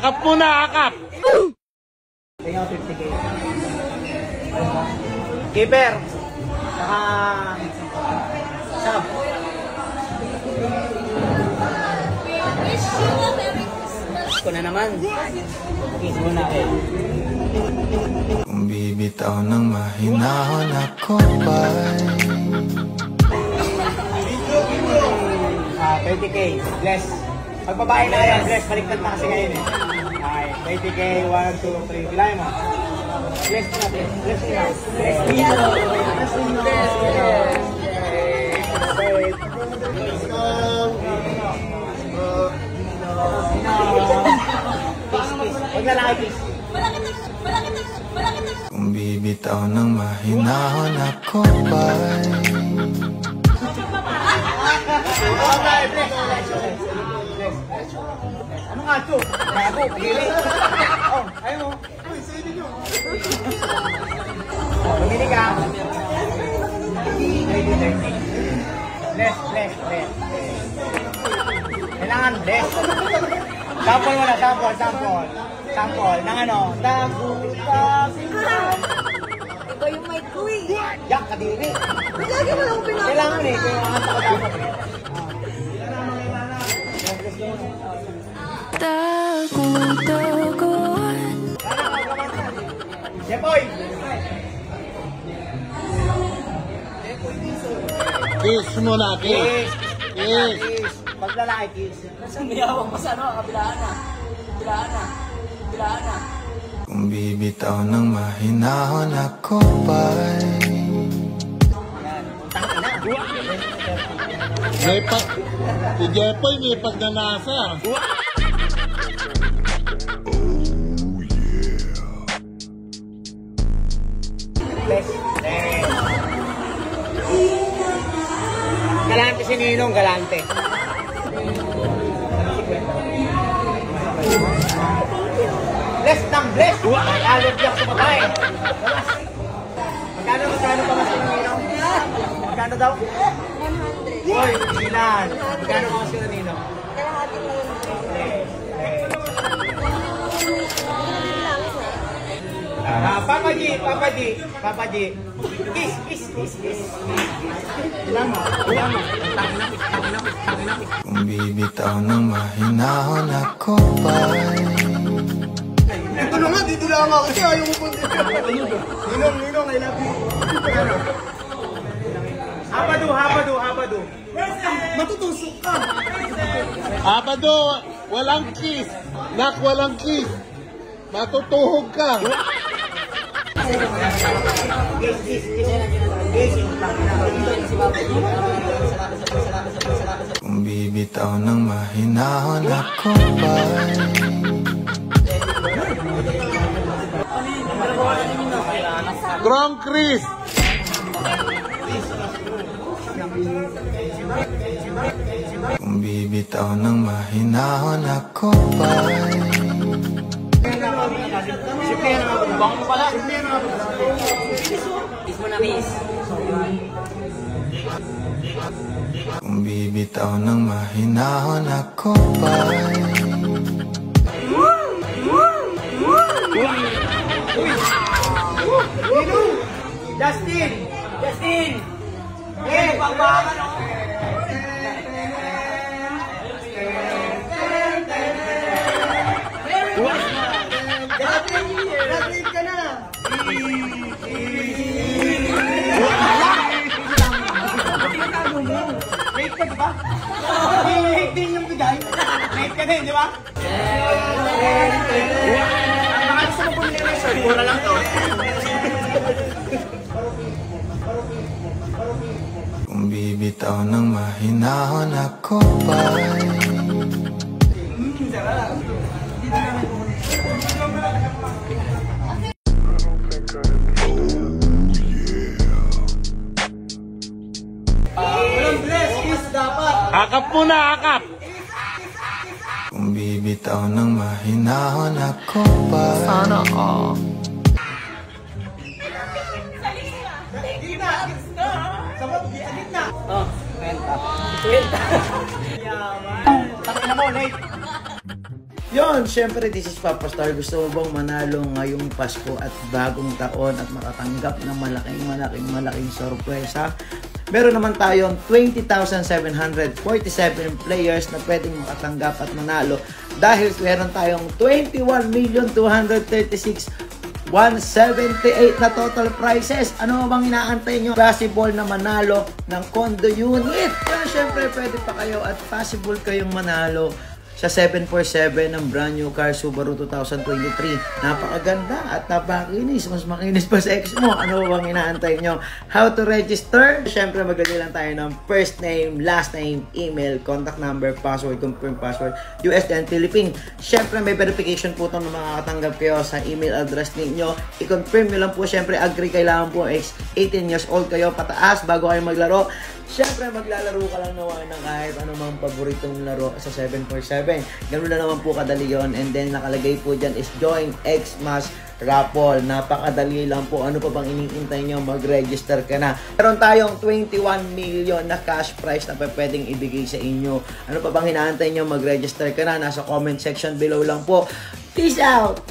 Akap mo na, akap! Tingnan 50k. Keeper. Saka... Sab. Ko na naman. Kiss mo na ako. Kung bibitaw ng mahinahon ako ba'y 20k. Bless. Pag babae na yan, bless. Baliktad na kasi ngayon eh. Okay. 20k. 1, 2, 3. Bilay mo. Bless mo natin. Bless mo na. Bless mo na. Bless mo na. Huwag na lang kiss. kung bibitaw ng mahinahon ako ba'y Okay, bless. Ano nga ito? Gago, pagili. Oh, ayaw mo. Uy, sa inyo. Pagili ka. Bless. Kailangan bless. Sample mo na, sample. Nang ano? Iba yung mic ko eh. Yak, kadiri. Lagi mo lang pinapakita. Kailangan eh, kaya mga dapat. Jepoy! Kiss mo na, kiss! Kiss! Pag lalaki, kiss. Mayawang pa sa ano, kabilaan na. kung bibitaw ng mahinahon ako ba'y May pag... Si Jepoy may pagnanasa. Galante si Ninong, galante. Bless ng bless! Allergy ako sa babae. Magkano pa mas si Ninong? Magkano daw? 100. Hoy, Ninan. Magkano pa mas si Ninong? Kalahati na yun. Papa G. Kiss. Ilan mo. kung bibitaw ng mahinahon ako ba'y Ito naman, dito lang ako kasi ayaw mo punti. Ninong, I love you. Habado. Matutusok ka. Abado, walang kiss. Nak, walang kiss. Matutuhog ka. kung bibitaw ng mahinahon ako ba'y Strong Chris. kung bibitaw ng mahinahon ako ba'y Bang pala. Kiss mo na, kiss. kung bibitaw ng mahinahon ako ba'y Justin! Eh, pagbakan ako. Justin ka na! Late ka, diba? Late din yung bigay. Late ka din, diba? Baka gusto mo bumili ng shirt, mura lang to. kung bibitaw ng mahinahon ako ba'y Walang bless, kiss dapat. Akap mo na, akap! kung bibitaw ng mahinahon ako ba'y sana all Oh, 20. Yaman. Takina mo, Nate. Yun, syempre, this is Papa Star. Gusto mo bang manalo ngayong Pasko at bagong taon at makatanggap ng malaking sorpresa? Meron naman tayong 20,747 players na pwedeng makatanggap at manalo dahil meron tayong 21,236,178 na total prizes. Ano bang inaantay nyo? Possible na manalo ng condo unit. Kaya syempre, pwede pa kayo at possible kayong manalo sa 747 ng brand new car Subaru 2023. Napakaganda at napakakinis. Mas makinis pa sa ex mo. Ano bang inaantay nyo? How to register? Siyempre, maglagay lang tayo ng first name, last name, email, contact number, password, confirm password, US and Philippine. Siyempre, may verification po itong makakatanggap kayo sa email address ninyo. I-confirm nyo lang po. Siyempre, agree kailangan po 18 years old kayo pataas bago kayo maglaro. Siyempre, maglalaro ka lang naman ng kahit anumang paboritong laro sa 747. Ganun na naman po kadali yun. And then, nakalagay po dyan is Join Xmas Raffle. Napakadali lang po. Ano pa bang iniintay nyo? Mag-register ka na. Meron tayong 21 million na cash prize na pwedeng ibigay sa inyo. Ano pa bang hinaantay nyo? Mag-register ka na. Nasa comment section below lang po. Peace out!